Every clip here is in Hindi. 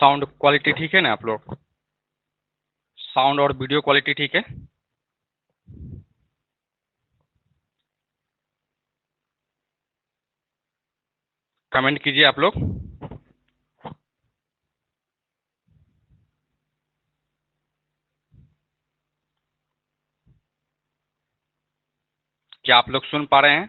साउंड क्वालिटी ठीक है ना आप लोग? साउंड और वीडियो क्वालिटी ठीक है? कमेंट कीजिए आप लोग। क्या आप लोग सुन पा रहे हैं?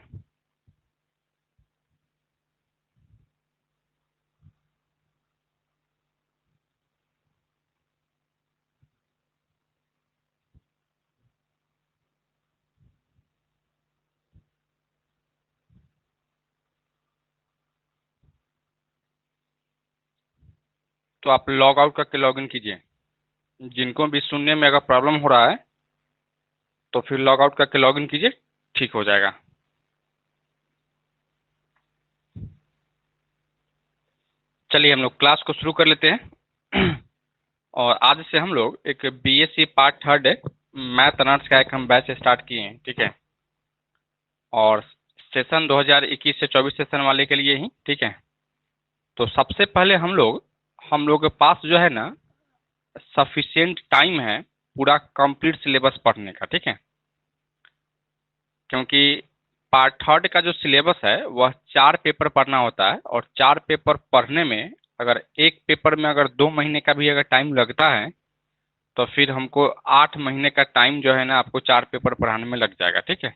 तो आप लॉग आउट करके लॉग इन कीजिए। जिनको भी सुनने में अगर प्रॉब्लम हो रहा है तो फिर लॉग आउट करके लॉग इन कीजिए, ठीक हो जाएगा। चलिए हम लोग क्लास को शुरू कर लेते हैं। और आज से हम लोग एक BSc part third math honours का एक हम बैच स्टार्ट किए हैं, ठीक है। और सेशन 2021 से 24 सेशन वाले के लिए ही, ठीक है। तो सबसे पहले हम लोग के पास जो है ना सफिशिएंट टाइम है पूरा कंप्लीट सिलेबस पढ़ने का, ठीक है। क्योंकि पार्ट थर्ड का जो सिलेबस है वह 4 पेपर पढ़ना होता है, और 4 पेपर पढ़ने में अगर एक पेपर में अगर 2 महीने का भी अगर टाइम लगता है तो फिर हमको 8 महीने का टाइम जो है ना आपको 4 पेपर पढ़ाने में लग जाएगा, ठीक है।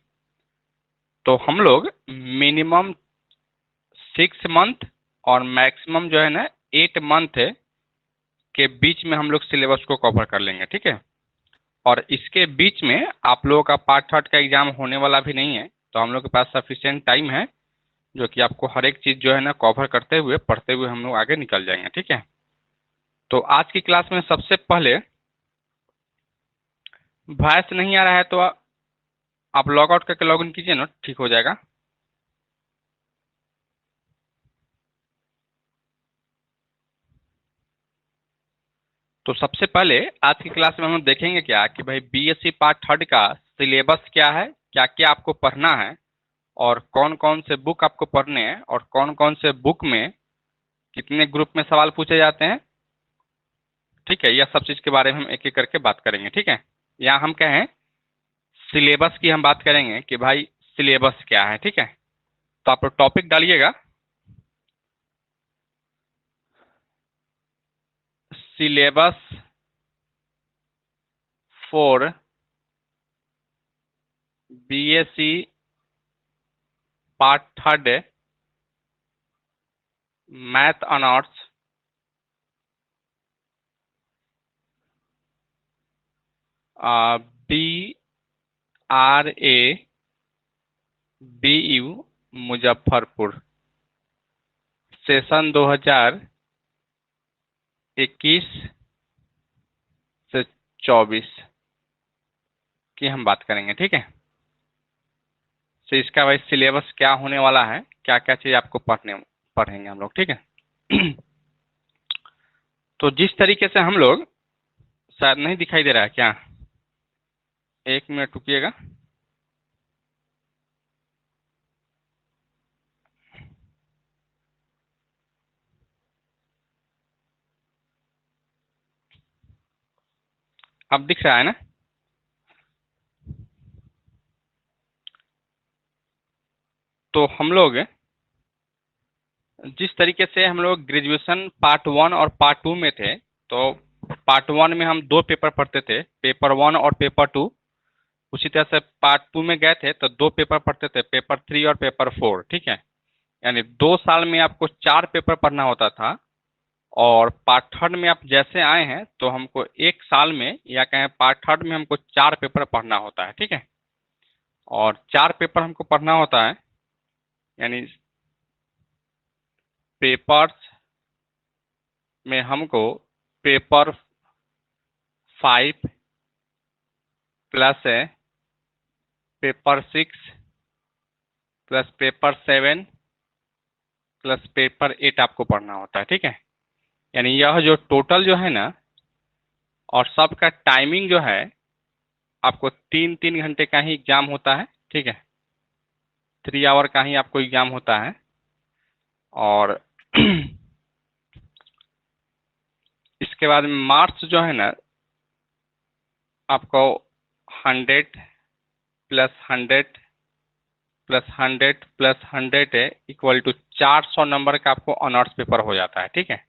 तो हम लोग मिनिमम 6 मंथ और मैक्सिमम जो है ना 8 मंथ के बीच में हम लोग सिलेबस को कवर कर लेंगे, ठीक है। और इसके बीच में आप लोगों का पार्ट थर्ड का एग्जाम होने वाला भी नहीं है, तो हम लोग के पास सफिशिएंट टाइम है जो कि आपको हर एक चीज़ जो है ना कवर करते हुए पढ़ते हुए हम लोग आगे निकल जाएंगे, ठीक है। तो आज की क्लास में सबसे पहले वॉइस नहीं आ रहा है तो आप लॉग आउट करके लॉग इन कीजिए ना, ठीक हो जाएगा। तो सबसे पहले आज की क्लास में हम लोग देखेंगे क्या कि भाई बीएससी पार्ट थर्ड का सिलेबस क्या है, क्या क्या आपको पढ़ना है, और कौन कौन से बुक आपको पढ़ने हैं, और कौन कौन से बुक में कितने ग्रुप में सवाल पूछे जाते हैं, ठीक है। यह सब चीज़ के बारे में हम एक एक करके बात करेंगे, ठीक है। यहाँ हम क्या है, सिलेबस की हम बात करेंगे कि भाई सिलेबस क्या है, ठीक है। तो आप लोग टॉपिक डालिएगा, syllabus for BSc part third math honours B R A B U Muzaffarpur, session 2021 से 24 की हम बात करेंगे, ठीक है। तो इसका भाई सिलेबस क्या होने वाला है, क्या क्या चीज़ आपको पढ़ेंगे हम लोग, ठीक है। तो जिस तरीके से हम लोग, शायद नहीं दिखाई दे रहा है क्या? 1 मिनट रुकिएगा। अब दिख रहा है ना? तो हम लोग जिस तरीके से हम लोग ग्रेजुएशन पार्ट वन और पार्ट टू में थे, तो पार्ट वन में हम 2 पेपर पढ़ते थे, पेपर वन और पेपर टू। उसी तरह से पार्ट टू में गए थे तो 2 पेपर पढ़ते थे, पेपर थ्री और पेपर फोर, ठीक है। यानी 2 साल में आपको 4 पेपर पढ़ना होता था। और पार्ट थर्ड में आप जैसे आए हैं तो हमको 1 साल में या कहें पार्ट थर्ड में हमको 4 पेपर पढ़ना होता है, ठीक है। और 4 पेपर हमको पढ़ना होता है, यानी पेपर्स में हमको पेपर 5 प्लस है paper 6 plus paper 7 plus paper 8 आपको पढ़ना होता है, ठीक है। यानी यह जो टोटल जो है ना, और सबका टाइमिंग जो है, आपको 3-3 घंटे का ही एग्जाम होता है, ठीक है, 3 आवर का ही आपको एग्जाम होता है। और इसके बाद मार्क्स जो है ना, आपको 100 + 100 + 100 + 100 है इक्वल टू 400 नंबर का आपको ऑनर्स पेपर हो जाता है, ठीक है।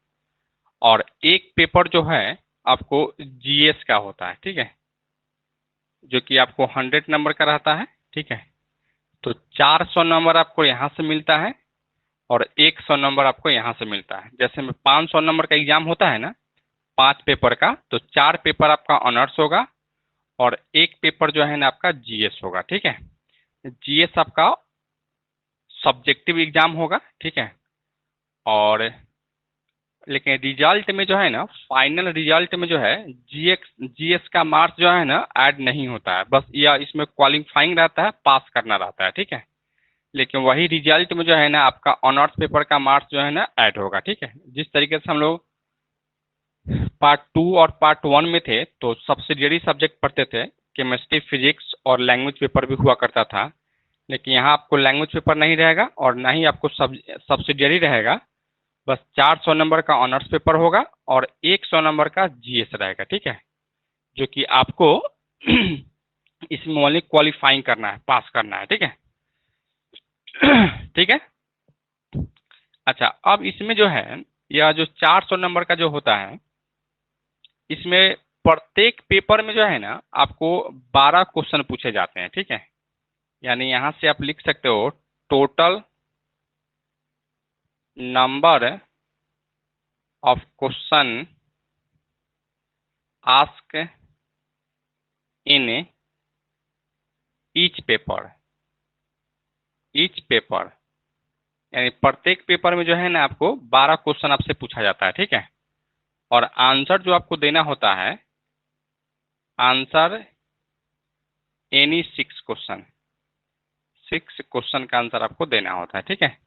और एक पेपर जो है आपको जीएस का होता है, ठीक है, जो कि आपको 100 नंबर का रहता है, ठीक है। तो 400 नंबर आपको यहाँ से मिलता है और 100 नंबर आपको यहाँ से मिलता है। जैसे में 500 नंबर का एग्जाम होता है ना, 5 पेपर का, तो 4 पेपर आपका ऑनर्स होगा और एक पेपर जो है ना आपका जीएस होगा, ठीक है। जीएस आपका सब्जेक्टिव एग्जाम होगा, ठीक है। और लेकिन रिजल्ट में जो है ना, फाइनल रिजल्ट में जो है जीएस जीएस का मार्क्स जो है ना ऐड नहीं होता है, बस यह इसमें क्वालिफाइंग रहता है, पास करना रहता है, ठीक है। लेकिन वही रिजल्ट में जो है ना आपका ऑनर्स पेपर का मार्क्स जो है ना ऐड होगा, ठीक है। जिस तरीके से हम लोग पार्ट 2 और पार्ट 1 में थे तो सब्सिडियरी सब्जेक्ट पढ़ते थे, केमिस्ट्री, फिजिक्स और लैंग्वेज पेपर भी हुआ करता था। लेकिन यहाँ आपको लैंग्वेज पेपर नहीं रहेगा और ना ही आपको सब्सिडियरी रहेगा। बस 400 नंबर का ऑनर्स पेपर होगा और 100 नंबर का जीएस रहेगा, ठीक है, जो कि आपको इसमें ओनली क्वालिफाइंग करना है, पास करना है, ठीक है। ठीक है। अच्छा, अब इसमें जो है यह जो 400 नंबर का जो होता है, इसमें प्रत्येक पेपर में जो है ना आपको 12 क्वेश्चन पूछे जाते हैं, ठीक है। यानी यहां से आप लिख सकते हो total number of question ask in each paper, यानी प्रत्येक पेपर में जो है ना आपको 12 क्वेश्चन आपसे पूछा जाता है, ठीक है। और आंसर जो आपको देना होता है, आंसर एनी 6 क्वेश्चन, 6 क्वेश्चन का आंसर आपको देना होता है, ठीक है।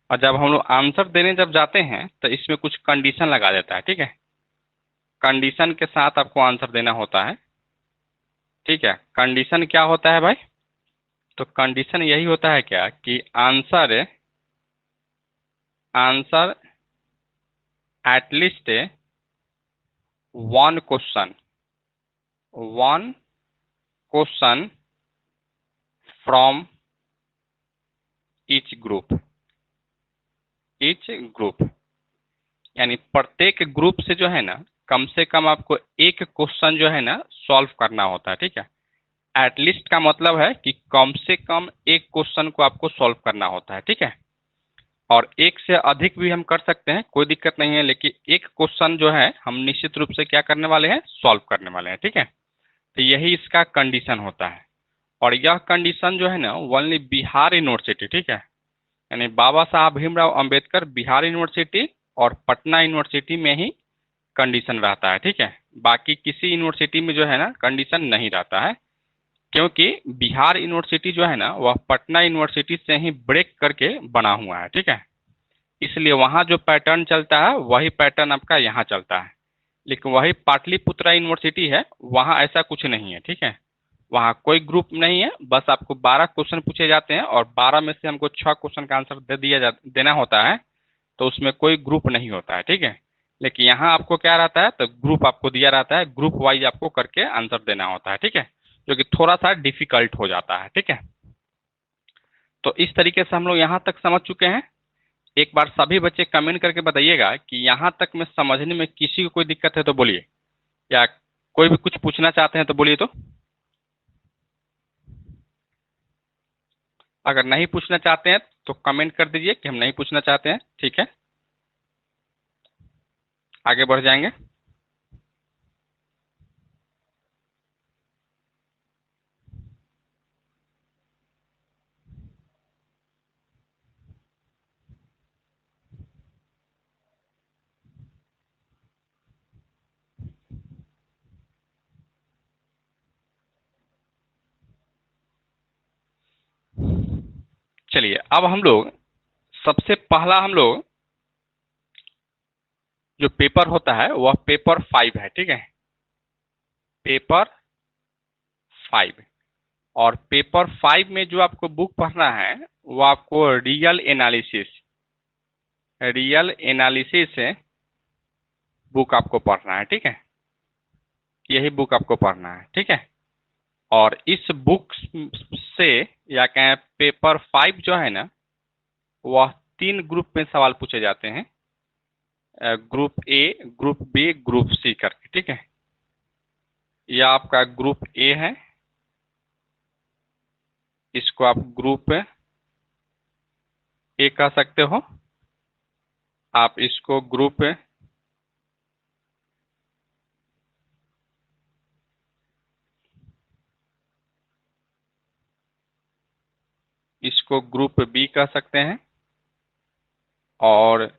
और जब हम लोग आंसर देने जब जाते हैं तो इसमें कुछ कंडीशन लगा देता है, ठीक है। कंडीशन के साथ आपको आंसर देना होता है, ठीक है। कंडीशन क्या होता है भाई? तो कंडीशन यही होता है क्या कि answer answer at least one question from each group, यानी प्रत्येक ग्रुप से जो है ना कम से कम आपको एक क्वेश्चन जो है ना सॉल्व करना होता है, ठीक है। एटलीस्ट का मतलब है कि कम से कम एक क्वेश्चन को आपको सॉल्व करना होता है, ठीक है। और एक से अधिक भी हम कर सकते हैं, कोई दिक्कत नहीं है, लेकिन एक क्वेश्चन जो है हम निश्चित रूप से क्या करने वाले हैं, सॉल्व करने वाले हैं, ठीक है। तो यही इसका कंडीशन होता है। और यह कंडीशन जो है ना ओनली बिहार यूनिवर्सिटी, ठीक है, यानी बाबा साहब भीमराव अंबेडकर बिहार यूनिवर्सिटी और पटना यूनिवर्सिटी में ही कंडीशन रहता है, ठीक है। बाकी किसी यूनिवर्सिटी में जो है ना कंडीशन नहीं रहता है, क्योंकि बिहार यूनिवर्सिटी जो है ना वह पटना यूनिवर्सिटी से ही ब्रेक करके बना हुआ है, ठीक है। इसलिए वहाँ जो पैटर्न चलता है वही पैटर्न आपका यहाँ चलता है। लेकिन वही पाटलिपुत्रा यूनिवर्सिटी है, वहाँ ऐसा कुछ नहीं है, ठीक है। वहाँ कोई ग्रुप नहीं है, बस आपको 12 क्वेश्चन पूछे जाते हैं और 12 में से हमको 6 क्वेश्चन का आंसर देना होता है, तो उसमें कोई ग्रुप नहीं होता है, ठीक है। लेकिन यहाँ आपको क्या रहता है, तो ग्रुप आपको दिया रहता है, ग्रुप वाइज आपको करके आंसर देना होता है, ठीक है, जो कि थोड़ा सा डिफिकल्ट हो जाता है, ठीक है। तो इस तरीके से हम लोग यहाँ तक समझ चुके हैं। एक बार सभी बच्चे कमेंट करके बताइएगा कि यहाँ तक में समझने में किसी को कोई दिक्कत है तो बोलिए, या कोई भी कुछ पूछना चाहते हैं तो बोलिए। तो अगर नहीं पूछना चाहते हैं तो कमेंट कर दीजिए कि हम नहीं पूछना चाहते हैं, ठीक है, आगे बढ़ जाएंगे। चलिए, अब हम लोग सबसे पहला हम लोग जो पेपर होता है वह पेपर 5 है, ठीक है, पेपर 5। और पेपर 5 में जो आपको बुक पढ़ना है वो आपको रियल एनालिसिस बुक आपको पढ़ना है, ठीक है, यही बुक आपको पढ़ना है, ठीक है। और इस बुक से या कहें पेपर 5 जो है ना, वह 3 ग्रुप में सवाल पूछे जाते हैं, group A, group B, group C करके, ठीक है। यह आपका ग्रुप ए है, इसको आप ग्रुप ए कह सकते हो। आप इसको ग्रुप बी कह सकते हैं, और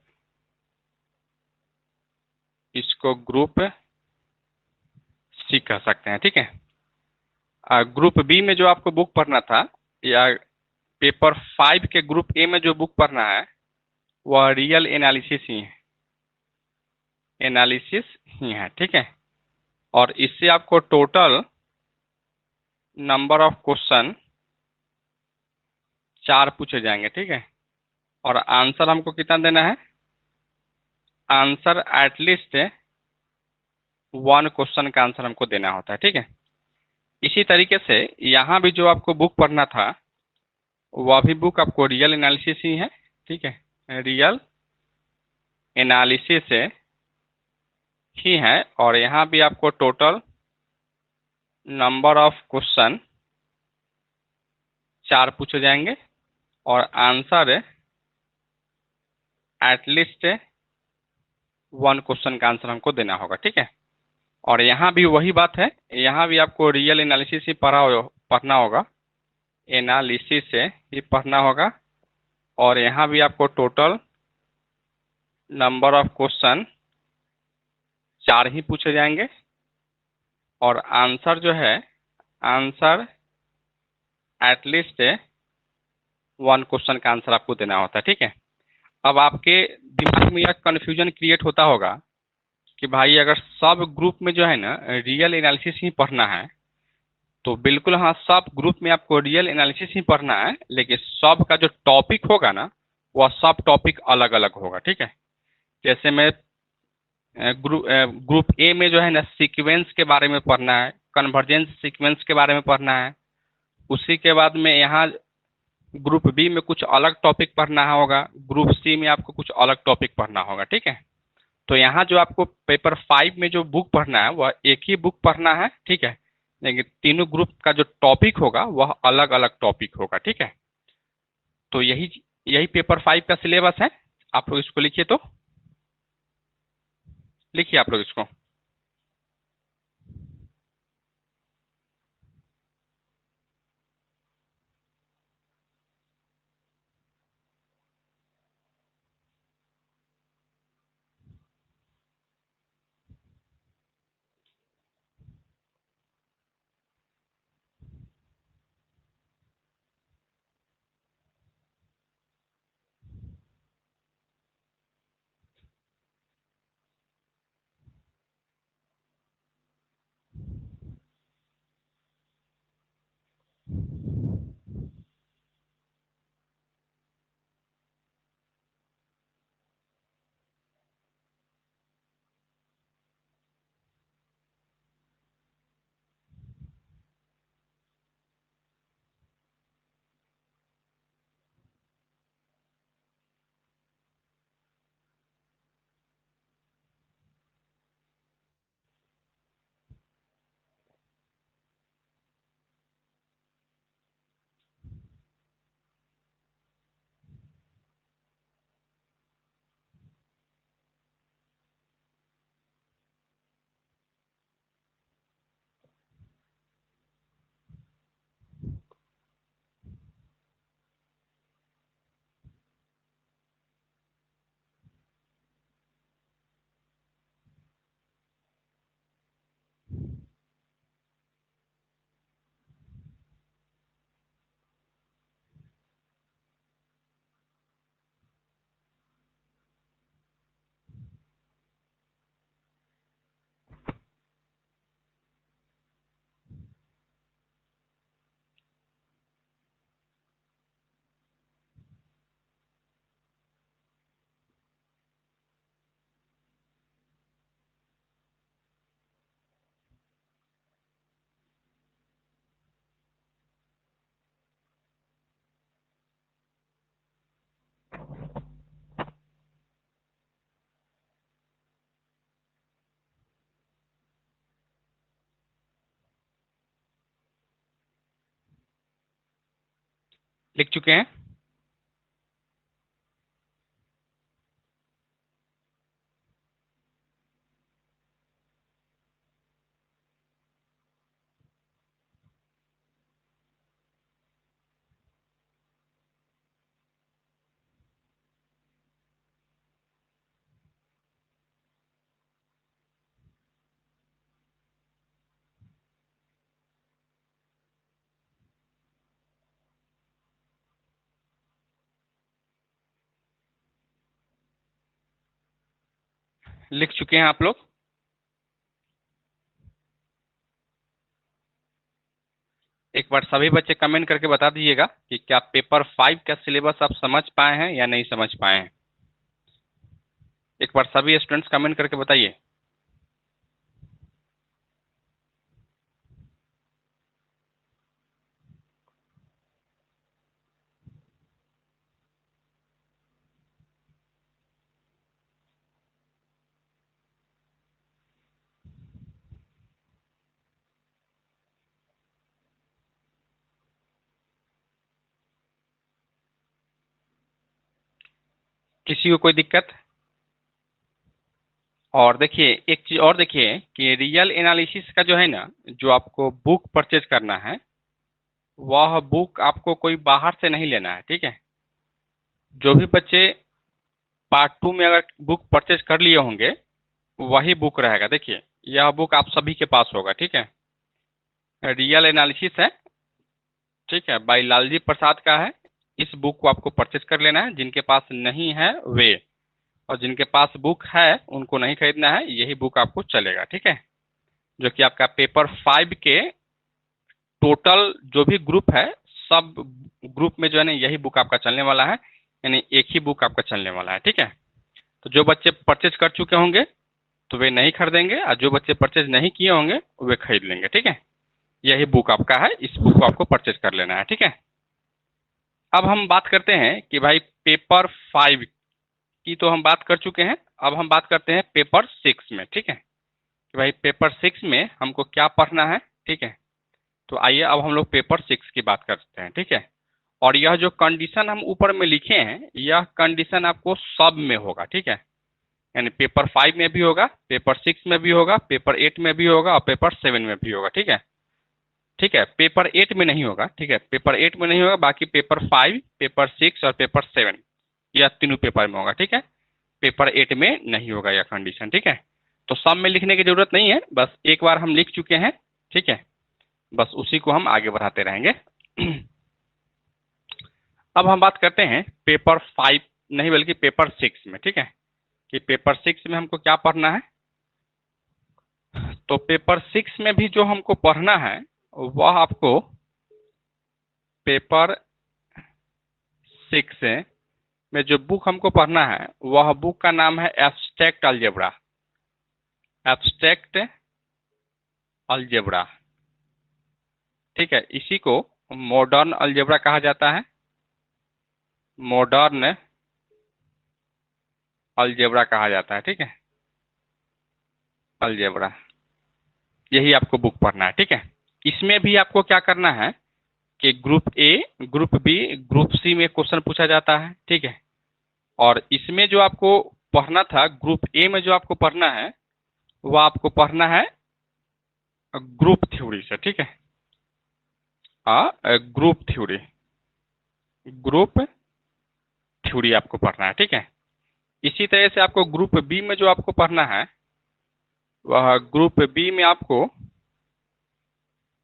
इसको ग्रुप सी कह सकते हैं, ठीक है। ग्रुप बी में जो आपको बुक पढ़ना था, या पेपर 5 के ग्रुप ए में जो बुक पढ़ना है, वह रियल एनालिसिस ही है, ठीक है। और इससे आपको टोटल नंबर ऑफ क्वेश्चन 4 पूछे जाएंगे, ठीक है। और आंसर हमको कितना देना है, आंसर एटलीस्ट 1 क्वेश्चन का आंसर हमको देना होता है, ठीक है। इसी तरीके से यहाँ भी जो आपको बुक पढ़ना था, वह भी बुक आपको रियल एनालिसिस ही है, ठीक है, रियल एनालिसिस ही है। और यहाँ भी आपको टोटल नंबर ऑफ क्वेश्चन 4 पूछे जाएंगे, और आंसर एटलीस्ट 1 क्वेश्चन का आंसर हमको देना होगा, ठीक है। और यहाँ भी वही बात है, यहाँ भी आपको रियल एनालिसिस ही पढ़ना होगा, एनालिसिस से ही पढ़ना होगा। और यहाँ भी आपको टोटल नंबर ऑफ क्वेश्चन 4 ही पूछे जाएंगे, और आंसर जो है, आंसर एटलीस्ट 1 क्वेश्चन का आंसर आपको देना होता है, ठीक है। अब आपके दिमाग में यह कन्फ्यूजन क्रिएट होता होगा कि भाई अगर सब ग्रुप में जो है ना रियल एनालिसिस ही पढ़ना है, तो बिल्कुल हाँ, सब ग्रुप में आपको रियल एनालिसिस ही पढ़ना है, लेकिन सब का जो टॉपिक होगा ना, वह सब टॉपिक अलग अलग होगा, ठीक है। जैसे मैं ग्रुप ए में जो है ना सीक्वेंस के बारे में पढ़ना है, कन्वर्जेंस सीक्वेंस के बारे में पढ़ना है। उसी के बाद में यहाँ ग्रुप बी में कुछ अलग टॉपिक पढ़ना होगा, ग्रुप सी में आपको कुछ अलग टॉपिक पढ़ना होगा, ठीक है। तो यहाँ जो आपको पेपर 5 में जो बुक पढ़ना है वह एक ही बुक पढ़ना है, ठीक है, लेकिन तीनों ग्रुप का जो टॉपिक होगा वह अलग अलग टॉपिक होगा, ठीक है। तो यही यही पेपर 5 का सिलेबस है। आप लोग इसको लिखिए, तो लिखिए आप लोग इसको। लिख चुके हैं? लिख चुके हैं आप लोग? एक बार सभी बच्चे कमेंट करके बता दीजिएगा कि क्या पेपर 5 का सिलेबस आप समझ पाए हैं या नहीं समझ पाए हैं। एक बार सभी स्टूडेंट्स कमेंट करके बताइए। किसी को कोई दिक्कत? और देखिए, एक चीज और देखिए कि रियल एनालिसिस का जो है ना, जो आपको बुक परचेज करना है, वह बुक आपको कोई बाहर से नहीं लेना है, ठीक है। जो भी बच्चे पार्ट 2 में अगर बुक परचेज कर लिए होंगे, वही बुक रहेगा। देखिए, यह बुक आप सभी के पास होगा, ठीक है। रियल एनालिसिस है, ठीक है, बाई लालजी प्रसाद का है। इस बुक को आपको परचेज कर लेना है। जिनके पास नहीं है वे, और जिनके पास बुक है उनको नहीं खरीदना है, यही बुक आपको चलेगा, ठीक है। जो कि आपका पेपर 5 के टोटल जो भी ग्रुप है, सब ग्रुप में जो है ना, यही बुक आपका चलने वाला है, यानी एक ही बुक आपका चलने वाला है, ठीक है। तो जो बच्चे परचेज कर चुके होंगे तो वे नहीं खरीदेंगे, और जो बच्चे परचेज नहीं किए होंगे वे खरीद लेंगे, ठीक है। यही बुक आपका है, इस बुक को आपको परचेज कर लेना है, ठीक है। अब हम बात करते हैं कि भाई पेपर 5 की तो हम बात कर चुके हैं। अब हम बात करते हैं पेपर 6 में, ठीक है, कि भाई पेपर 6 में हमको क्या पढ़ना है, ठीक है। तो आइए अब हम लोग पेपर 6 की बात करते हैं, ठीक है। और यह जो कंडीशन हम ऊपर में लिखे हैं, यह कंडीशन आपको सब में होगा, ठीक है। यानी पेपर 5 में भी होगा, पेपर 6 में भी होगा, पेपर 8 में भी होगा, और पेपर 7 में भी होगा, ठीक है। ठीक है, पेपर 8 में नहीं होगा, ठीक है, पेपर 8 में नहीं होगा, बाकी पेपर 5, पेपर 6 और पेपर 7, यह तीनों पेपर में होगा, ठीक है। पेपर 8 में नहीं होगा यह कंडीशन, ठीक है। तो सब में लिखने की जरूरत नहीं है, बस एक बार हम लिख चुके हैं, ठीक है, बस उसी को हम आगे बढ़ाते रहेंगे। अब हम बात करते हैं पेपर 5 नहीं बल्कि पेपर 6 में, ठीक है, कि पेपर 6 में हमको क्या पढ़ना है। तो पेपर 6 में भी जो हमको पढ़ना है, वह आपको पेपर 6 में जो बुक हमको पढ़ना है, वह बुक का नाम है एब्स्ट्रैक्ट अलजेब्रा। एब्स्ट्रैक्ट अलजेब्रा, ठीक है। इसी को मॉडर्न अलजेब्रा कहा जाता है। मॉडर्न अलजेब्रा कहा जाता है, ठीक है, अलजेब्रा। यही आपको बुक पढ़ना है, ठीक है। इसमें भी आपको क्या करना है कि group A, group B, group C में क्वेश्चन पूछा जाता है, ठीक है। और इसमें जो आपको पढ़ना था, ग्रुप ए में जो आपको पढ़ना है, वह आपको पढ़ना है ग्रुप थ्योरी से, ठीक है। ग्रुप थ्योरी, ग्रुप थ्योरी आपको पढ़ना है, ठीक है। इसी तरह से आपको ग्रुप बी में जो आपको पढ़ना है, वह ग्रुप बी में आपको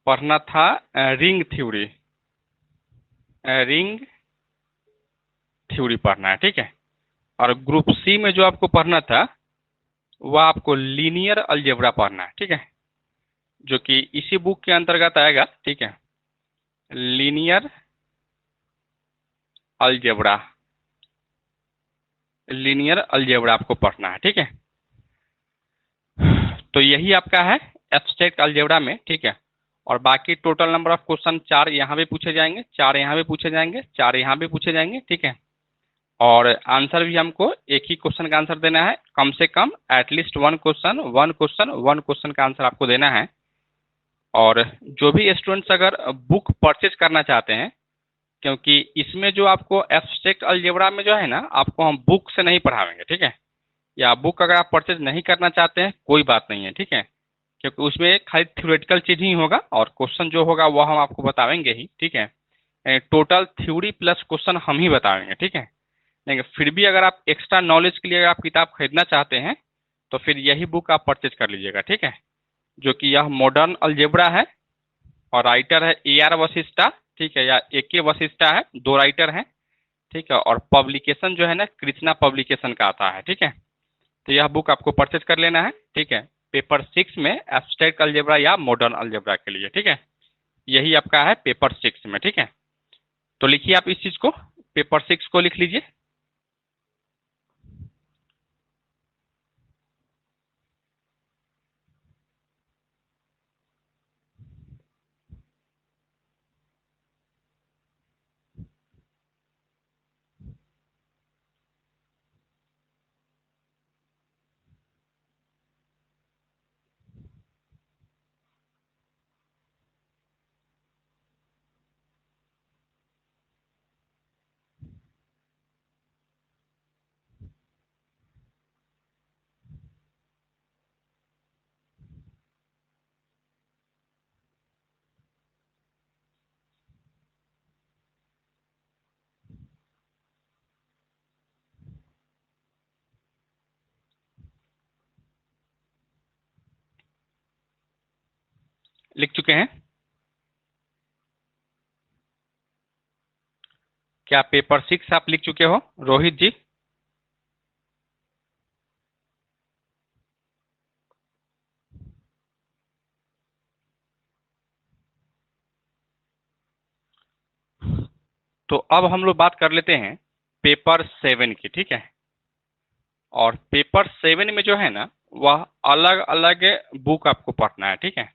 पढ़ना था रिंग थ्योरी, रिंग थ्योरी पढ़ना है, ठीक है। और ग्रुप सी में जो आपको पढ़ना था, वह आपको लीनियर अलजेब्रा पढ़ना है, ठीक है, जो कि इसी बुक के अंतर्गत आएगा, ठीक है। लीनियर अलजेब्रा, लीनियर अलजेब्रा आपको पढ़ना है, ठीक है। तो यही आपका है एब्स्ट्रैक्ट अलजेब्रा में, ठीक है। और बाकी टोटल नंबर ऑफ क्वेश्चन 4 यहाँ भी पूछे जाएंगे, 4 यहाँ भी पूछे जाएंगे, 4 यहाँ भी पूछे जाएंगे, ठीक है। और आंसर भी हमको एक ही क्वेश्चन का आंसर देना है, कम से कम at least one question, one question का आंसर आपको देना है। और जो भी स्टूडेंट्स अगर बुक परचेज करना चाहते हैं, क्योंकि इसमें जो आपको एब्स्ट्रैक्ट अलजेब्रा में जो है ना, आपको हम बुक से नहीं पढ़ाएंगे, ठीक है। या बुक अगर आप परचेज नहीं करना चाहते हैं कोई बात नहीं है, ठीक है, क्योंकि उसमें खाली थ्योरेटिकल चीज ही होगा और क्वेश्चन जो होगा वो हम आपको बताएंगे ही, ठीक है। टोटल थ्योरी प्लस क्वेश्चन हम ही बताएंगे, ठीक है। लेकिन फिर भी अगर आप एक्स्ट्रा नॉलेज के लिए अगर आप किताब खरीदना चाहते हैं तो फिर यही बुक आप परचेज कर लीजिएगा, ठीक है। जो कि यह मॉडर्न अलजेब्रा है और राइटर है AR वशिष्ठा, ठीक है, या AK वशिष्ठा है, दो राइटर हैं, ठीक है। और पब्लिकेशन जो है ना, कृष्णा पब्लिकेशन का आता है, ठीक है। तो यह बुक आपको परचेज कर लेना है, ठीक है, पेपर 6 में एब्स्ट्रैक्ट अलजेब्रा या मॉडर्न अलजेब्रा के लिए, ठीक है। यही आपका है पेपर 6 में, ठीक है। तो लिखिए आप इस चीज को, पेपर 6 को लिख लीजिए। लिख चुके हैं क्या? पेपर 6 आप लिख चुके हो रोहित जी? तो अब हम लोग बात कर लेते हैं पेपर 7 की, ठीक है। और पेपर 7 में जो है ना, वह अलग अलग बुक आपको पढ़ना है, ठीक है।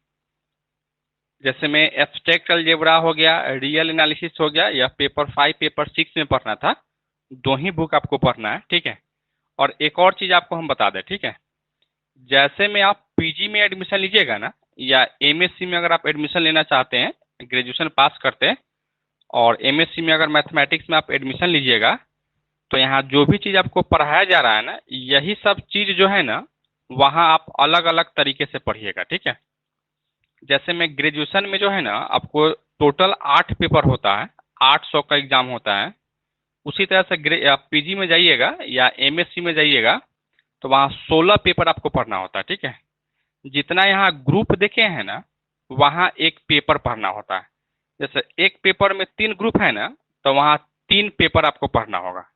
जैसे में एब्स्ट्रैक्ट अलजेब्रा हो गया, रियल एनालिसिस हो गया, या पेपर 5 पेपर 6 में पढ़ना था, दो ही बुक आपको पढ़ना है, ठीक है। और एक और चीज आपको हम बता दें, ठीक है, जैसे में आप PG में एडमिशन लीजिएगा ना, या MSc में अगर आप एडमिशन लेना चाहते हैं, ग्रेजुएशन पास करते हैं, और MSc में अगर मैथमेटिक्स में आप एडमिशन लीजिएगा, तो यहाँ जो भी चीज़ आपको पढ़ाया जा रहा है ना, यही सब चीज़ जो है ना, वहाँ आप अलग अलग तरीके से पढ़िएगा, ठीक है। जैसे में ग्रेजुएशन में जो है ना, आपको टोटल 8 पेपर होता है, 800 का एग्जाम होता है। उसी तरह से आप PG में जाइएगा या MSc में जाइएगा, तो वहाँ 16 पेपर आपको पढ़ना होता है, ठीक है। जितना यहाँ ग्रुप देखे हैं ना, वहाँ एक पेपर पढ़ना होता है। जैसे एक पेपर में 3 ग्रुप है ना, तो वहाँ 3 पेपर आपको पढ़ना होगा।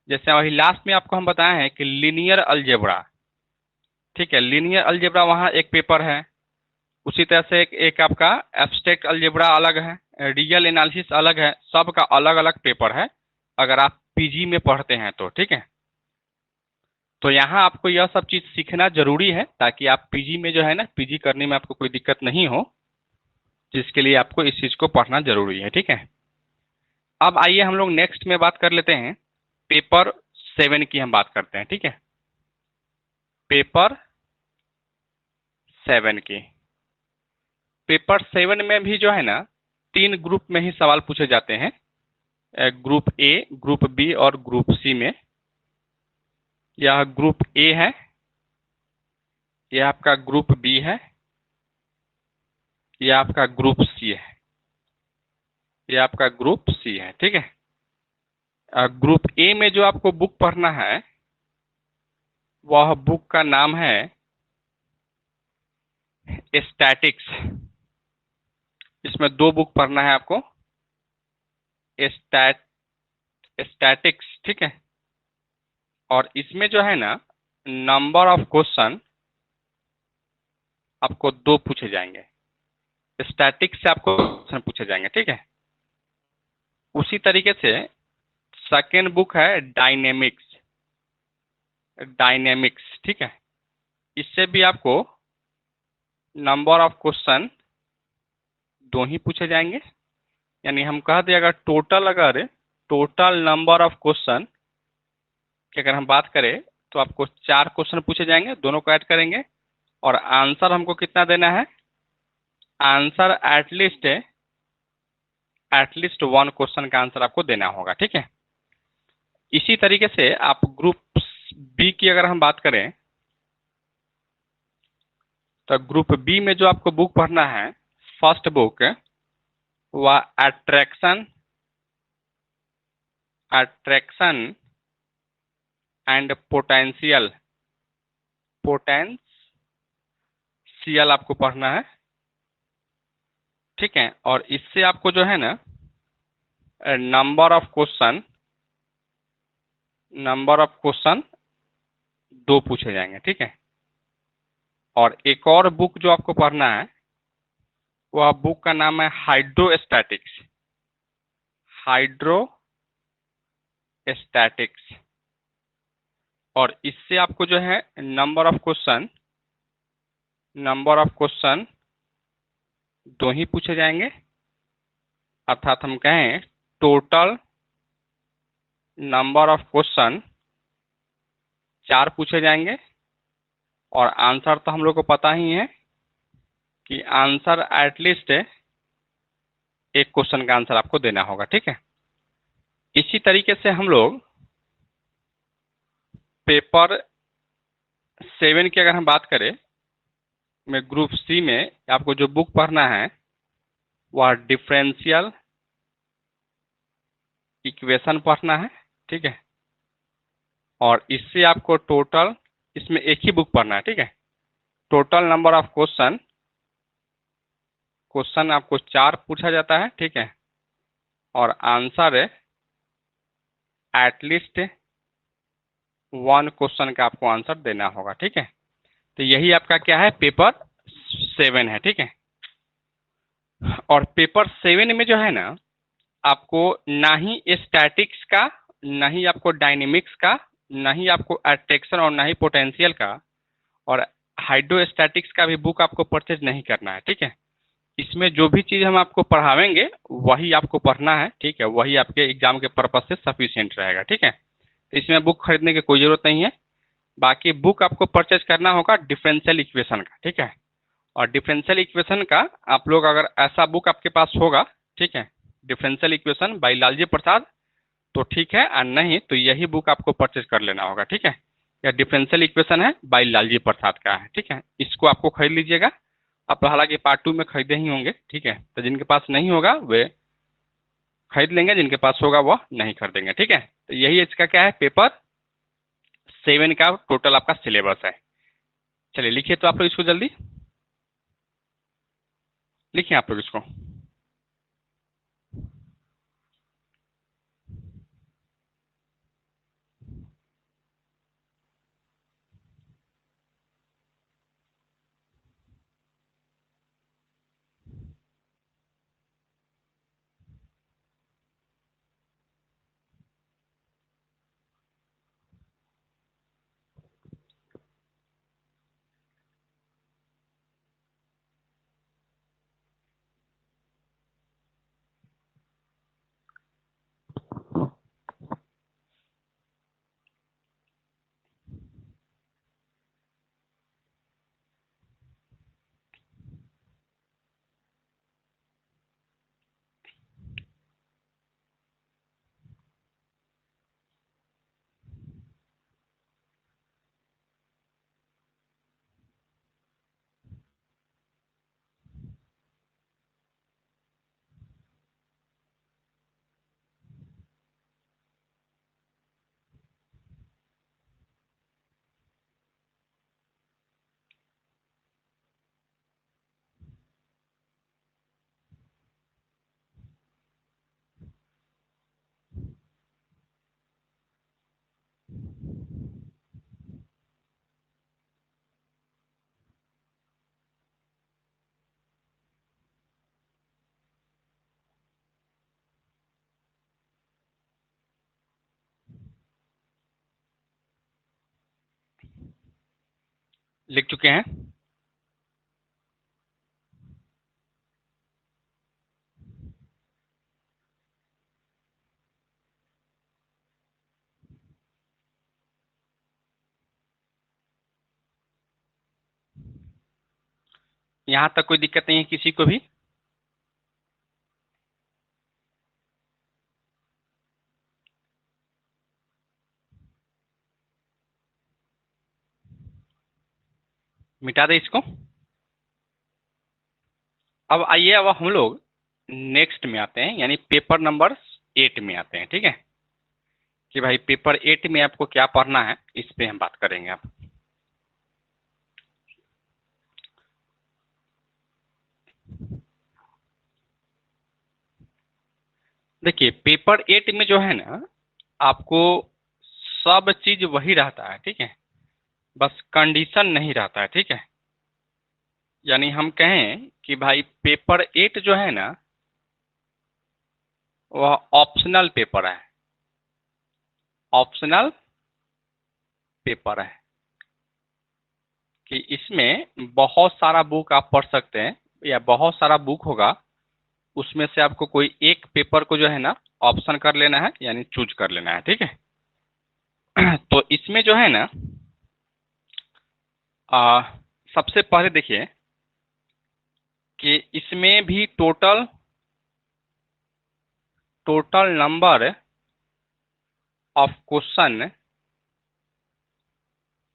जैसे अभी लास्ट में आपको हम बताए हैं कि लीनियर अलजेब्रा, ठीक है, लीनियर अलजेब्रा वहाँ एक पेपर है। उसी तरह से एक आपका एब्स्ट्रैक्ट अलजेब्रा अलग है, रियल एनालिसिस अलग है, सबका अलग अलग पेपर है अगर आप PG में पढ़ते हैं तो, ठीक है। तो यहाँ आपको यह सब चीज़ सीखना जरूरी है ताकि आप PG में जो है ना, PG करने में आपको कोई दिक्कत नहीं हो, जिसके लिए आपको इस चीज़ को पढ़ना जरूरी है, ठीक है। अब आइए हम लोग नेक्स्ट में बात कर लेते हैं, पेपर 7 की हम बात करते हैं, ठीक है। पेपर 7 की, पेपर 7 में भी जो है ना, 3 ग्रुप में ही सवाल पूछे जाते हैं, ग्रुप A, ग्रुप B और ग्रुप C में। यह ग्रुप A है, यह आपका ग्रुप B है, यह आपका ग्रुप C है, यह आपका ग्रुप C है, ठीक है। ग्रुप A में जो आपको बुक पढ़ना है, वह बुक का नाम है स्टैटिक्स। इसमें 2 बुक पढ़ना है आपको, स्टैट स्टैटिक्स, ठीक है। और इसमें जो है ना, नंबर ऑफ क्वेश्चन आपको 2 पूछे जाएंगे। स्टैटिक्स से आपको क्वेश्चन पूछे जाएंगे, ठीक है। उसी तरीके से सेकेंड बुक है डायनेमिक्स, डायनेमिक्स, ठीक है। इससे भी आपको नंबर ऑफ क्वेश्चन 2 ही पूछे जाएंगे। यानी हम कह दें, अगर टोटल नंबर ऑफ क्वेश्चन की अगर हम बात करें, तो आपको 4 क्वेश्चन पूछे जाएंगे, दोनों को ऐड करेंगे, और आंसर हमको कितना देना है, answer at least at least one question का आंसर आपको देना होगा, ठीक है। इसी तरीके से आप ग्रुप बी की अगर हम बात करें तो ग्रुप बी में जो आपको बुक पढ़ना है, फर्स्ट बुक वह attraction attraction and potential potential आपको पढ़ना है, ठीक है। और इससे आपको जो है ना नंबर ऑफ क्वेश्चन 2 पूछे जाएंगे, ठीक है। और एक और बुक जो आपको पढ़ना है वह बुक का नाम है हाइड्रोस्टैटिक्स। और इससे आपको जो है नंबर ऑफ क्वेश्चन 2 ही पूछे जाएंगे, अर्थात हम कहें टोटल नंबर ऑफ क्वेश्चन 4 पूछे जाएंगे। और आंसर तो हम लोग को पता ही है कि आंसर एटलीस्ट एक क्वेश्चन का आंसर आपको देना होगा, ठीक है। इसी तरीके से हम लोग पेपर 7 की अगर हम बात करें में ग्रुप सी में आपको जो बुक पढ़ना है वह डिफरेंशियल इक्वेशन पढ़ना है, ठीक है। और इससे आपको टोटल इसमें एक ही बुक पढ़ना है, ठीक है। टोटल नंबर ऑफ क्वेश्चन आपको 4 पूछा जाता है, ठीक है। और आंसर एटलीस्ट 1 क्वेश्चन का आपको आंसर देना होगा, ठीक है। तो यही आपका क्या है, पेपर 7 है, ठीक है। और पेपर 7 में जो है ना आपको ना ही स्टैटिक्स का, ना ही आपको डायनेमिक्स का, ना ही आपको अट्रैक्शन और ना ही पोटेंशियल का और हाइड्रोस्टैटिक्स का भी बुक आपको परचेज नहीं करना है, ठीक है। इसमें जो भी चीज़ हम आपको पढ़ावेंगे वही आपको पढ़ना है, ठीक है। वही आपके एग्जाम के पर्पज से सफिशिएंट रहेगा, ठीक है। तो इसमें बुक खरीदने की कोई ज़रूरत नहीं है। बाकी बुक आपको परचेज करना होगा डिफरेंशियल इक्वेशन का, ठीक है। और डिफरेंशियल इक्वेशन का आप लोग अगर ऐसा बुक आपके पास होगा, ठीक है, डिफरेंशियल इक्वेशन बाय लालजी प्रसाद, तो ठीक है। और नहीं तो यही बुक आपको परचेज कर लेना होगा, ठीक है। यह डिफरेंशियल इक्वेशन है बाय लालजी प्रसाद का है, ठीक है। इसको आपको खरीद लीजिएगा। आप हालांकि पार्ट 2 में खरीदे ही होंगे, ठीक है। तो जिनके पास नहीं होगा वे खरीद लेंगे, जिनके पास होगा वह नहीं खरीदेंगे, ठीक है। तो यही इसका क्या है, पेपर 7 का टोटल आपका सिलेबस है। चलिए लिखिए तो आप लोग इसको जल्दी लिखिए आप लोग इसको। लिख चुके हैं। यहाँ तक कोई दिक्कत नहीं है किसी को भी? मिटा दे इसको। अब आइए, अब हम लोग नेक्स्ट में आते हैं, यानी पेपर नंबर 8 में आते हैं। ठीक है, कि भाई पेपर 8 में आपको क्या पढ़ना है, इस पे हम बात करेंगे। आप देखिए, पेपर 8 में जो है ना, आपको सब चीज वही रहता है। ठीक है, बस कंडीशन नहीं रहता है। ठीक है, यानी हम कहें कि भाई पेपर 8 जो है ना, वह ऑप्शनल पेपर है। ऑप्शनल पेपर है कि इसमें बहुत सारा बुक आप पढ़ सकते हैं, या बहुत सारा बुक होगा, उसमें से आपको कोई एक पेपर को जो है ना ऑप्शन कर लेना है, यानी चूज कर लेना है। ठीक है, तो इसमें जो है ना, आ, सबसे पहले देखिए कि इसमें भी total total number of question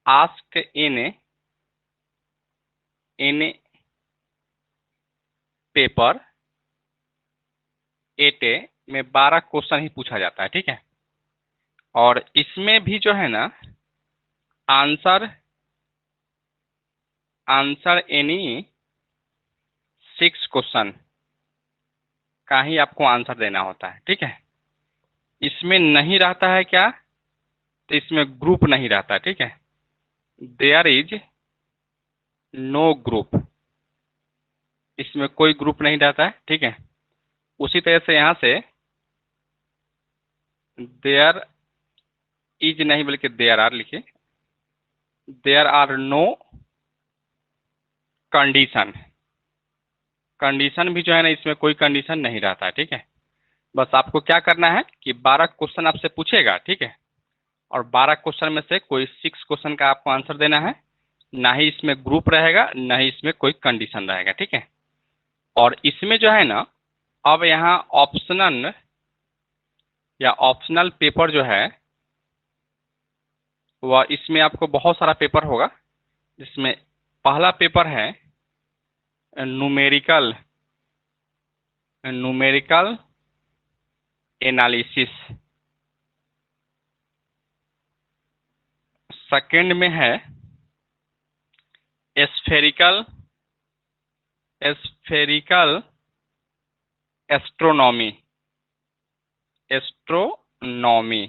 ask in paper 8 में 12 क्वेश्चन ही पूछा जाता है। ठीक है, और इसमें भी जो है ना, आंसर आंसर एनी 6 क्वेश्चन का ही आपको आंसर देना होता है। ठीक है, इसमें नहीं रहता है क्या, तो इसमें ग्रुप नहीं रहता। ठीक है, देयर इज नो ग्रुप, इसमें कोई ग्रुप नहीं रहता है। ठीक है, उसी तरह से यहाँ से देयर इज नहीं बल्कि देयर आर लिखिए। There are no condition, condition भी जो है ना, इसमें कोई कंडीशन नहीं रहता है। ठीक है, बस आपको क्या करना है कि 12 क्वेश्चन आपसे पूछेगा। ठीक है, और 12 क्वेश्चन में से कोई 6 क्वेश्चन का आपको आंसर देना है। ना ही इसमें ग्रुप रहेगा, ना ही इसमें कोई कंडीशन रहेगा। ठीक है, और इसमें जो है ना, अब यहाँ ऑप्शनल या ऑप्शनल पेपर जो है, वह इसमें आपको बहुत सारा पेपर होगा, जिसमें पहला पेपर है न्यूमेरिकल न्यूमेरिकल एनालिसिस। सेकंड में है स्फेरिकल स्फेरिकल एस्ट्रोनॉमी एस्ट्रोनॉमी।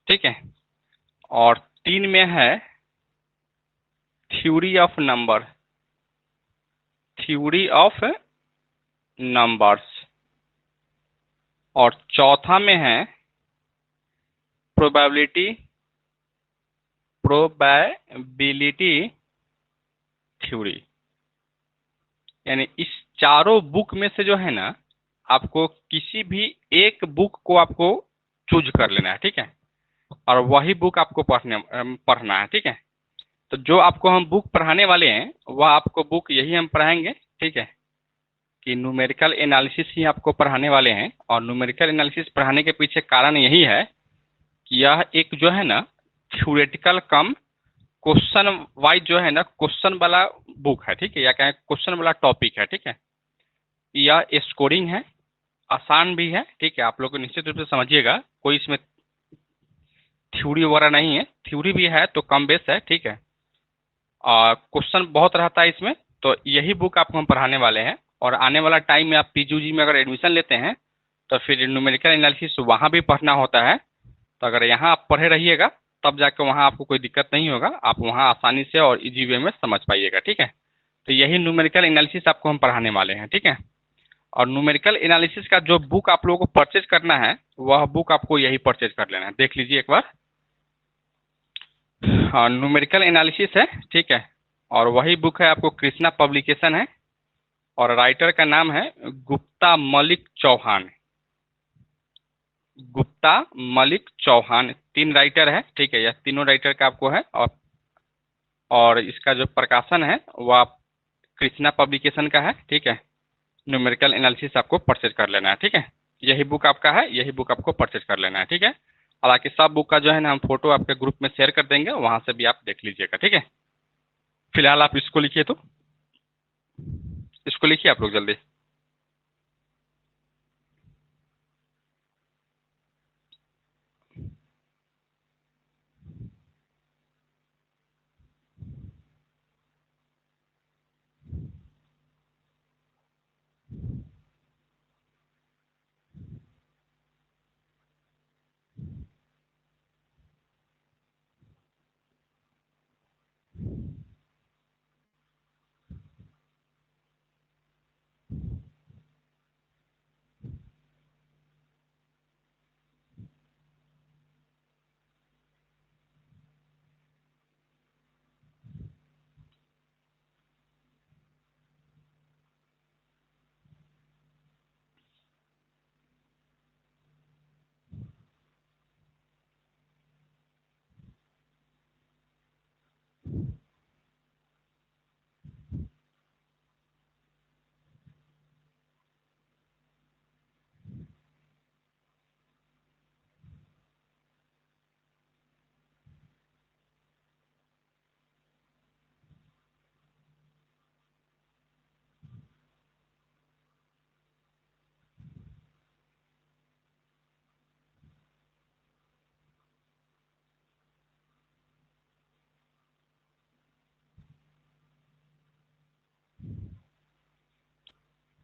ठीक है, और 3 में है theory of number theory of numbers, और चौथा में है प्रोबेबिलिटी प्रोबेबिलिटी थ्योरी। यानी इस चारों बुक में से जो है ना, आपको किसी भी एक बुक को आपको चूज कर लेना है। ठीक है, और वही बुक आपको पढ़ना है। ठीक है, तो जो आपको हम बुक पढ़ाने वाले हैं, वह आपको बुक यही हम पढ़ाएंगे। ठीक है, कि न्यूमेरिकल एनालिसिस ही आपको पढ़ाने वाले हैं, और न्यूमेरिकल एनालिसिस पढ़ाने के पीछे कारण यही है कि यह एक जो है ना थ्योरेटिकल कम क्वेश्चन वाइज जो है ना, क्वेश्चन वाला बुक है। ठीक है, या कहें क्वेश्चन वाला टॉपिक है। ठीक है, यह स्कोरिंग है, आसान भी है। ठीक है, आप लोग को निश्चित रूप से समझिएगा, कोई इसमें थ्योरी वगैरह नहीं है, थ्योरी भी है तो कम बेस है। ठीक है, और क्वेश्चन बहुत रहता है इसमें, तो यही बुक आपको हम पढ़ाने वाले हैं। और आने वाला टाइम में आप पीयूजी में अगर एडमिशन लेते हैं, तो फिर न्यूमेरिकल एनालिसिस वहाँ भी पढ़ना होता है। तो अगर यहाँ आप पढ़े रहिएगा, तब जाकर वहाँ आपको कोई दिक्कत नहीं होगा, आप वहाँ आसानी से और इजी वे में समझ पाइएगा। ठीक है, तो यही न्यूमेरिकल एनालिसिस आपको हम पढ़ाने वाले हैं। ठीक है, और न्यूमेरिकल एनालिसिस का जो बुक आप लोगों को परचेज करना है, वह बुक आपको यही परचेज कर लेना है। देख लीजिए एक बार, हाँ, न्यूमेरिकल एनालिसिस है। ठीक है, और वही बुक है, आपको कृष्णा पब्लिकेशन है, और राइटर का नाम है गुप्ता मलिक चौहान। गुप्ता मलिक चौहान, 3 राइटर है। ठीक है, यह तीनों राइटर का आपको है, और इसका जो प्रकाशन है वह कृष्णा पब्लिकेशन का है। ठीक है, न्यूमेरिकल एनालिसिस आपको परचेज कर लेना है। ठीक है, यही बुक आपका है, यही बुक आपको परचेज कर लेना है। ठीक है, हालांकि सब बुक का जो है ना, हम फोटो आपके ग्रुप में शेयर कर देंगे, वहां से भी आप देख लीजिएगा। ठीक है, फिलहाल आप इसको लिखिए, तो इसको लिखिए आप लोग जल्दी।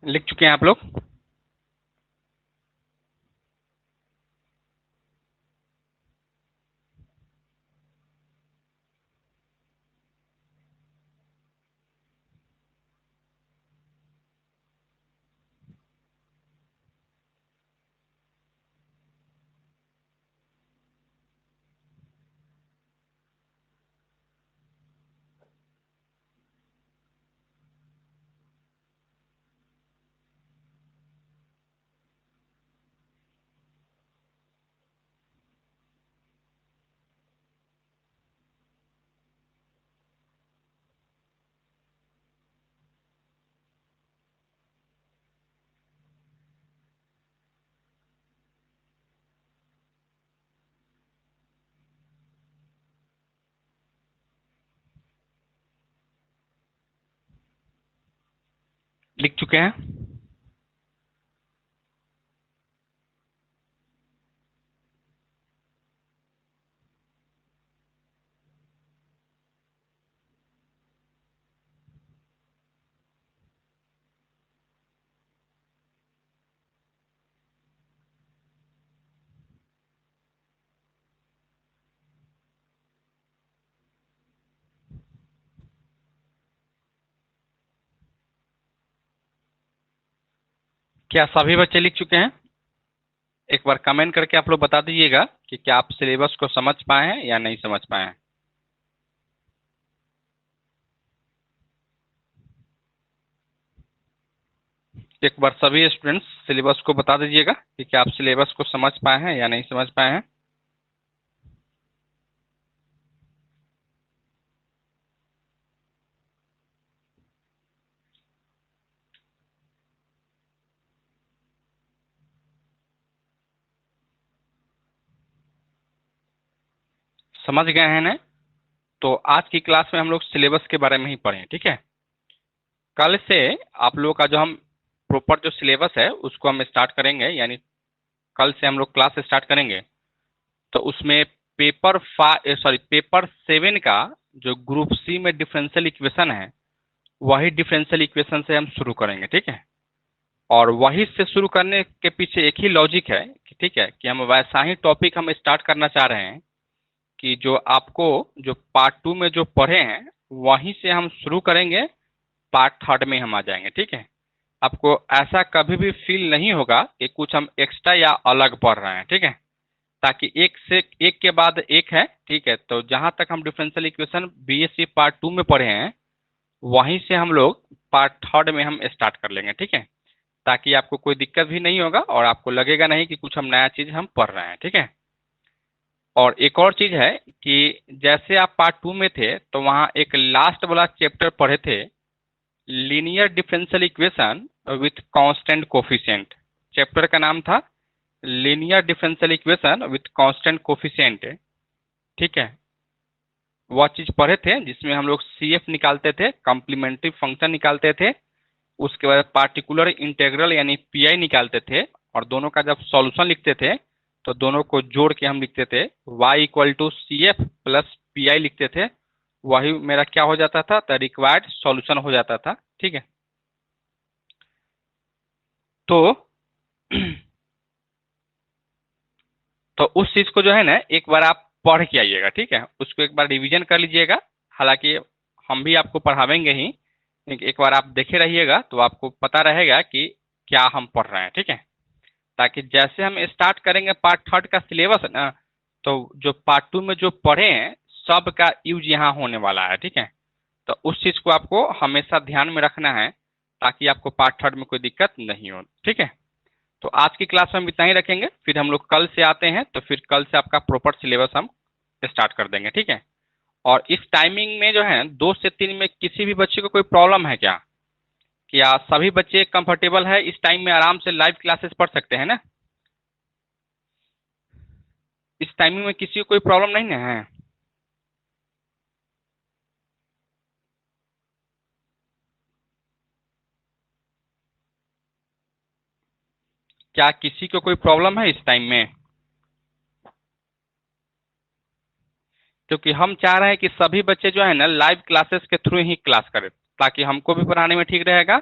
लिख चुके हैं आप लोग? लिख चुके हैं? क्या सभी बच्चे लिख चुके हैं? एक बार कमेंट करके आप लोग बता दीजिएगा कि क्या आप सिलेबस को समझ पाए हैं या नहीं समझ पाए हैं। एक बार सभी स्टूडेंट्स सिलेबस को बता दीजिएगा कि क्या आप सिलेबस को समझ पाए हैं या नहीं समझ पाए हैं। समझ गए हैं ना? तो आज की क्लास में हम लोग सिलेबस के बारे में ही पढ़ें, ठीक है। कल से आप लोगों का जो हम प्रॉपर जो सिलेबस है उसको हम स्टार्ट करेंगे, यानी कल से हम लोग क्लास स्टार्ट करेंगे। तो उसमें पेपर 7 का जो ग्रुप सी में डिफरेंशियल इक्वेशन है, वही डिफरेंशियल इक्वेशन से हम शुरू करेंगे, ठीक है। और वही से शुरू करने के पीछे एक ही लॉजिक है कि ठीक है कि हम वैसा ही टॉपिक हम स्टार्ट करना चाह रहे हैं कि जो आपको जो पार्ट 2 में जो पढ़े हैं वहीं से हम शुरू करेंगे, पार्ट 3 में हम आ जाएंगे, ठीक है। आपको ऐसा कभी भी फील नहीं होगा कि कुछ हम एक्स्ट्रा या अलग पढ़ रहे हैं, ठीक है। ताकि एक से एक के बाद एक है, ठीक है। तो जहां तक हम डिफरेंशियल इक्वेशन बीएससी पार्ट 2 में पढ़े हैं वहीं से हम लोग पार्ट 3 में हम स्टार्ट कर लेंगे, ठीक है। ताकि आपको कोई दिक्कत भी नहीं होगा और आपको लगेगा नहीं कि कुछ हम नया चीज हम पढ़ रहे हैं, ठीक है। और एक और चीज है कि जैसे आप पार्ट 2 में थे तो वहाँ एक लास्ट वाला चैप्टर पढ़े थे, linear differential equation with constant coefficient. Chapter का नाम था linear differential equation with constant coefficient, ठीक है। वह चीज़ पढ़े थे जिसमें हम लोग CF निकालते थे, कॉम्प्लीमेंट्री फंक्शन निकालते थे, उसके बाद पार्टिकुलर इंटीग्रल यानी PI निकालते थे, और दोनों का जब सॉल्यूशन लिखते थे तो दोनों को जोड़ के हम लिखते थे y equal to CF plus PI लिखते थे। वही मेरा क्या हो जाता था, द रिक्वायर्ड सॉल्यूशन हो जाता था। ठीक है, तो तो उस चीज को जो है ना एक बार आप पढ़ के आइएगा। ठीक है, उसको एक बार रिवीजन कर लीजिएगा। हालांकि हम भी आपको पढ़ावेंगे ही, लेकिन एक बार आप देखे रहिएगा तो आपको पता रहेगा कि क्या हम पढ़ रहे हैं। ठीक है, ताकि जैसे हम स्टार्ट करेंगे पार्ट थर्ड का सिलेबस है ना, तो जो पार्ट टू में जो पढ़े हैं सब का यूज यहाँ होने वाला है। ठीक है, तो उस चीज को आपको हमेशा ध्यान में रखना है ताकि आपको पार्ट थर्ड में कोई दिक्कत नहीं हो। ठीक है, तो आज की क्लास में हम इतना ही रखेंगे, फिर हम लोग कल से आते हैं तो फिर कल से आपका प्रॉपर सिलेबस हम स्टार्ट कर देंगे। ठीक है, और इस टाइमिंग में जो है 2 से 3 में किसी भी बच्चे को कोई प्रॉब्लम है क्या? क्या सभी बच्चे कंफर्टेबल है इस टाइम में आराम से लाइव क्लासेस पढ़ सकते हैं ना? इस टाइमिंग में किसी को कोई प्रॉब्लम नहीं ना है? क्या किसी को कोई प्रॉब्लम है इस टाइम में? क्योंकि हम चाह रहे हैं कि सभी बच्चे जो है ना लाइव क्लासेस के थ्रू ही क्लास करें, ताकि हमको भी पढ़ाने में ठीक रहेगा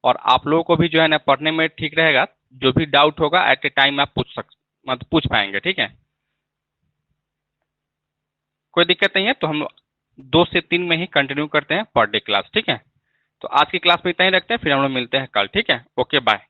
और आप लोगों को भी जो है ना पढ़ने में ठीक रहेगा। जो भी डाउट होगा एट ए टाइम आप मतलब पूछ पाएंगे। ठीक है, कोई दिक्कत नहीं है। तो हम 2 से 3 में ही कंटिन्यू करते हैं पर डे क्लास। ठीक है, तो आज की क्लास में इतना ही रखते हैं, फिर हम लोग मिलते हैं कल। ठीक है, ओके बाय।